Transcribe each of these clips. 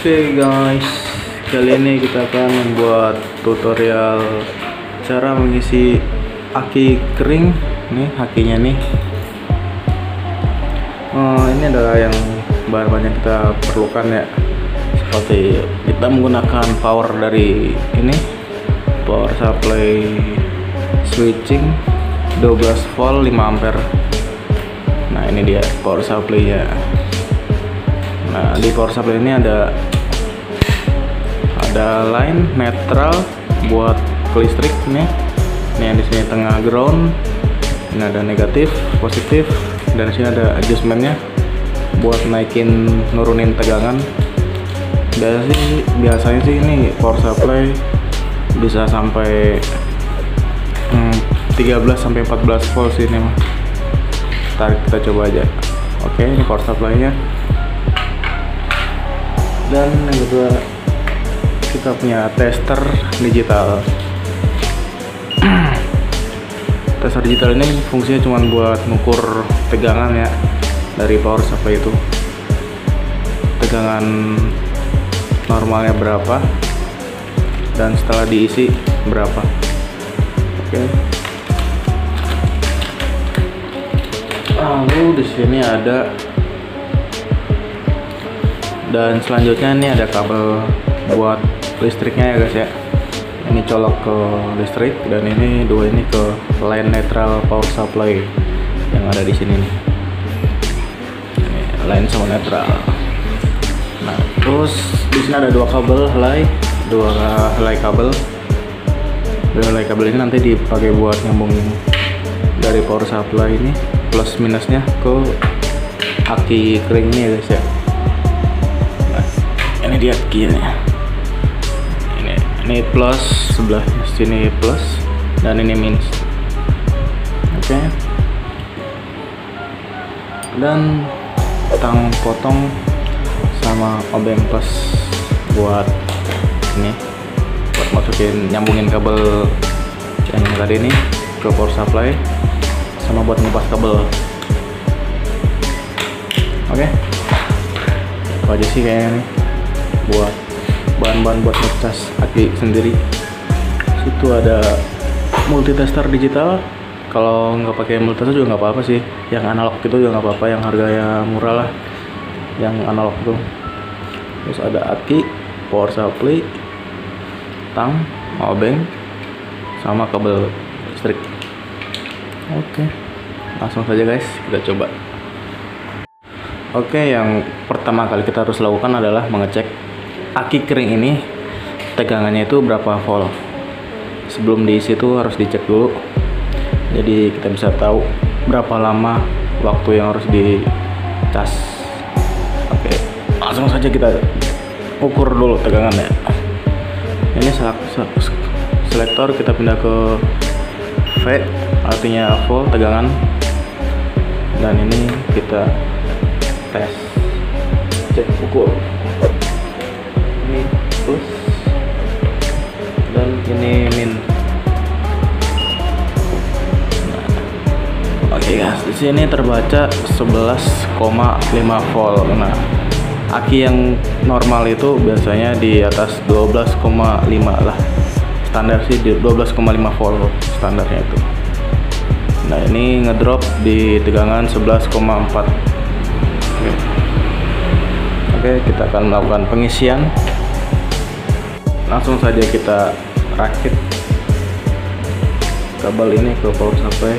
Oke guys, kali ini kita akan membuat tutorial cara mengisi aki kering. Nih akinya nih. Ini adalah yang bahan-bahan yang kita perlukan ya. Seperti kita menggunakan power dari ini, power supply switching 12 volt 5 ampere. Nah ini dia power supply nya. Nah di power supply ini ada line netral buat ke listrik nih. Ini yang di sini tengah ground. Ini ada negatif, positif, dan di sini ada adjustmentnya buat naikin nurunin tegangan. Dan sih biasanya sih ini power supply bisa sampai 13 sampai 14 volt sih ini mah. Ntar kita coba aja. Oke, ini power supply nya. Dan yang kedua kita punya tester digital. Tester digital ini fungsinya cuma buat mengukur tegangan ya dari power supply itu. Tegangan normalnya berapa dan setelah diisi berapa. Oke. Lalu di sini ada, dan selanjutnya ini ada kabel buat listriknya ya guys ya. Ini colok ke listrik dan ini dua ini ke line netral power supply yang ada di sini nih. Ini line sama netral. Nah terus di sini ada dua kabel dua helai kabel. Dua helai kabel ini nanti dipakai buat nyambung dari power supply ini plus minusnya ke aki kering ini ya guys ya. Nah, ini dia akinya. Ini plus, sebelah sini plus dan ini minus. Oke. Dan tang potong sama obeng plus buat ini, buat masukin nyambungin kabel yang tadi ini ke power supply sama buat ngupas kabel. Oke. Apa aja sih kayaknya nih buat bahan-bahan buat ngecas aki sendiri. Situ ada multitester digital. Kalau nggak pakai multitester juga nggak apa-apa sih. Yang analog itu juga nggak apa-apa. Yang harganya murah lah. Yang analog tuh. Terus ada aki, power supply, tang, obeng, sama kabel listrik. Oke, langsung saja guys kita coba. Oke, yang pertama kali kita harus lakukan adalah mengecek aki kering ini tegangannya itu berapa volt. Sebelum diisi itu harus dicek dulu, jadi kita bisa tahu berapa lama waktu yang harus dicas. Oke, langsung saja kita ukur dulu tegangannya. Ini selektor kita pindah ke V, artinya volt tegangan, dan ini kita tes cek ukur. Ini plus dan ini min. Oke guys, di sini terbaca 11,5 volt. Nah, aki yang normal itu biasanya di atas 12,5 lah. Standar sih di 12,5 volt standarnya itu. Nah, ini ngedrop di tegangan 11,4. Oke, kita akan melakukan pengisian. Langsung saja kita rakit kabel ini ke power supply.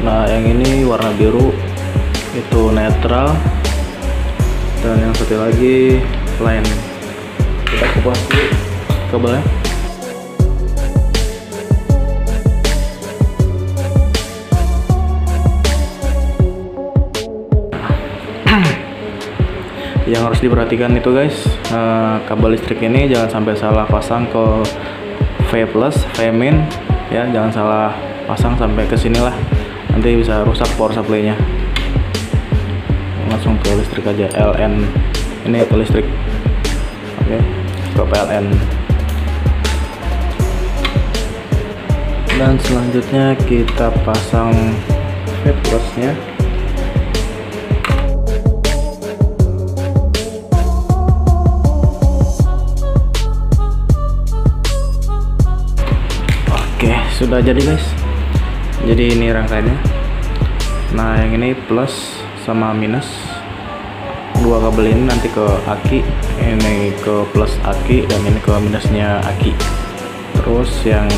Nah yang ini warna biru itu netral, dan yang satu lagi line. Kita kupas dulu kabelnya. Yang harus diperhatikan itu guys, kabel listrik ini jangan sampai salah pasang ke V plus, V min ya, jangan salah pasang sampai ke sinilah, nanti bisa rusak power supply nya. Langsung ke listrik aja, LN ini ke listrik. Oke, ke PLN. Dan selanjutnya kita pasang V plus nya. sudah jadi guys. Jadi ini rangkaiannya. Nah yang ini plus sama minus, dua kabel ini nanti ke aki, ini ke plus aki dan ini ke minusnya aki. Terus yang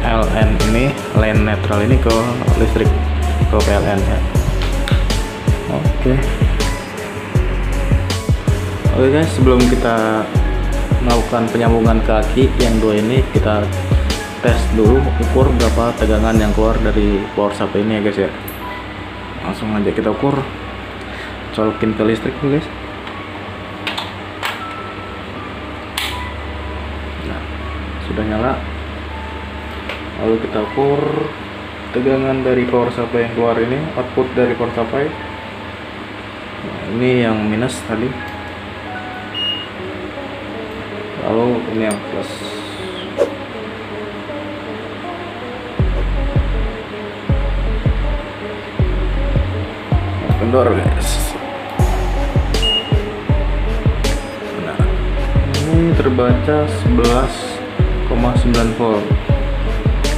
LN ini, line netral ini ke listrik, ke PLN ya. Oke guys, sebelum kita melakukan penyambungan ke aki yang dua ini, kita tes dulu ukur berapa tegangan yang keluar dari power supply ini ya guys ya. Langsung aja kita ukur, colokin ke listrik dulu guys. Nah sudah nyala, lalu kita ukur tegangan dari power supply yang keluar ini, output dari power supply. Nah, ini yang minus tadi, lalu ini yang plus. Kendor guys. Nah ini terbaca 11,9 volt.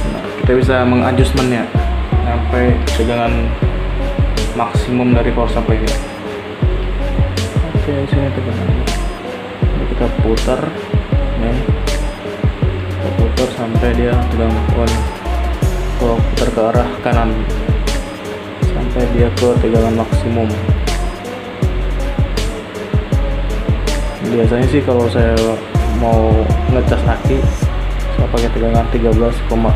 Nah kita bisa mengadjustmentnya sampai tegangan maksimum dari power supply ini. Oke, sini tegangannya. Ini kita putar. Kita putar sampai dia tegang on. Kalau putar ke arah kanan sampai dia ke tegangan maksimum. Biasanya sih kalau saya mau ngecas aki, saya pakai tegangan 13,13 sama.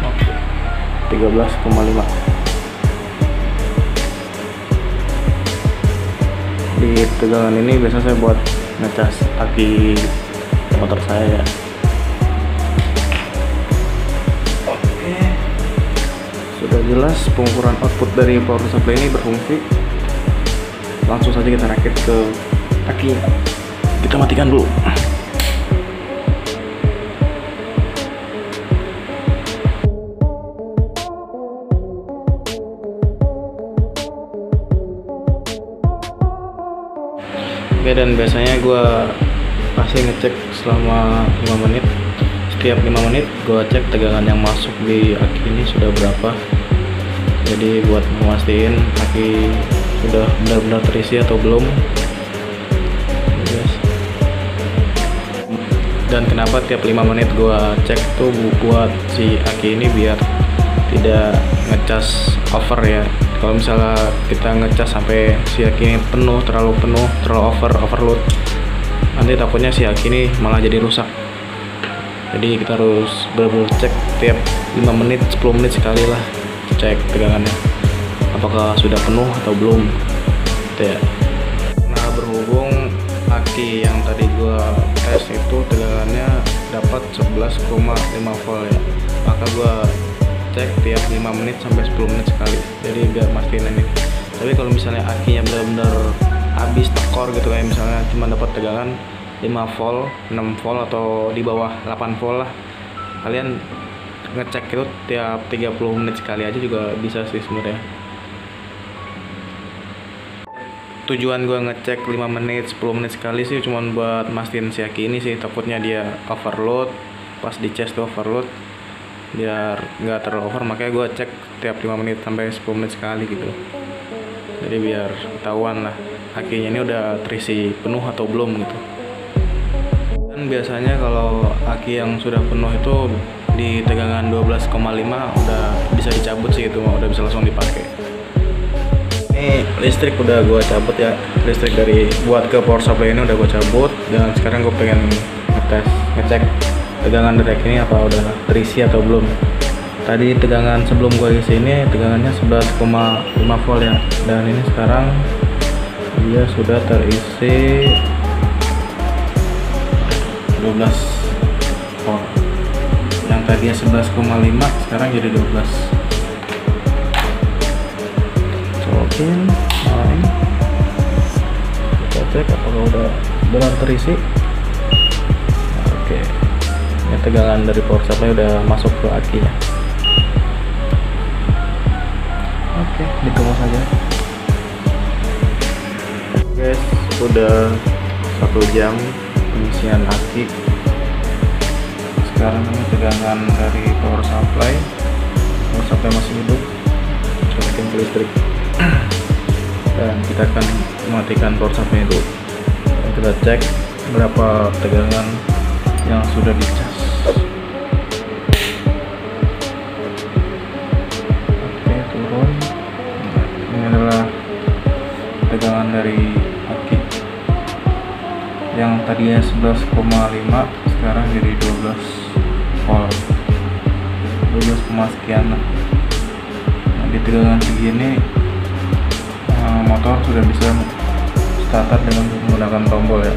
Oke, 13,5. Di tegangan ini biasa saya buat ngecas aki motor saya ya. Oke, sudah jelas pengukuran output dari power supply ini berfungsi. Langsung saja kita rakit ke aki. Kita matikan dulu. Oke, dan biasanya gue pasti ngecek selama 5 menit. Setiap 5 menit gue cek tegangan yang masuk di aki ini sudah berapa. Jadi buat memastikan aki sudah benar-benar terisi atau belum. Yes. Dan kenapa tiap 5 menit gue cek tuh buat si aki ini biar tidak ngecas over ya. Kalau misalnya kita ngecas sampai si aki ini penuh, terlalu overload, nanti takutnya si aki ini malah jadi rusak. Jadi kita harus benar-benar cek tiap 5 menit, 10 menit sekali lah, cek tegangannya apakah sudah penuh atau belum gitu ya. Nah berhubung aki yang tadi gua tes itu tegangannya dapat 11,5 volt ya, maka gua cek tiap 5 menit sampai 10 menit sekali, jadi biar mastiin ini. Tapi kalau misalnya akinya benar-benar habis tekor gitu, kayak misalnya cuma dapat tegangan 5 volt, 6 volt atau di bawah 8 volt lah, kalian ngecek itu tiap 30 menit sekali aja juga bisa sih sebenarnya. Tujuan gua ngecek 5 menit 10 menit sekali sih cuma buat mastiin si aki ini sih, takutnya dia overload, pas di cas tuh overload, biar nggak terlalu over, makanya gue cek tiap 5 menit sampai 10 menit sekali gitu. Jadi biar ketahuan lah akinya ini udah terisi penuh atau belum gitu. Dan biasanya kalau aki yang sudah penuh itu di tegangan 12,5 udah bisa dicabut sih, itu udah bisa langsung dipakai. Ini listrik udah gue cabut ya, listrik dari buat ke power supply ini udah gue cabut, dan sekarang gue pengen ngecek tegangan dari ini apa udah terisi atau belum. Tadi tegangan sebelum gua isi ini tegangannya 11,5 volt ya, dan ini sekarang dia sudah terisi 12 volt. Yang tadinya 11,5 sekarang jadi 12. Colokin, main. Kita cek apakah udah benar terisi. Oke. Ini tegangan dari power supply udah masuk ke akinya. Oke, ditunggu saja guys. Udah 1 jam pengisian aki. Sekarang ini tegangan dari power supply masih hidup, colokin ke listrik. Dan kita akan mematikan power supply itu. Dan kita cek berapa tegangan yang sudah dicas. Oke, turun. Ini adalah tegangan dari aki yang tadinya 11,5 sekarang jadi 12 volt, 12, sekian. Nah, di tegangan segini motor sudah bisa starter dengan menggunakan tombol ya.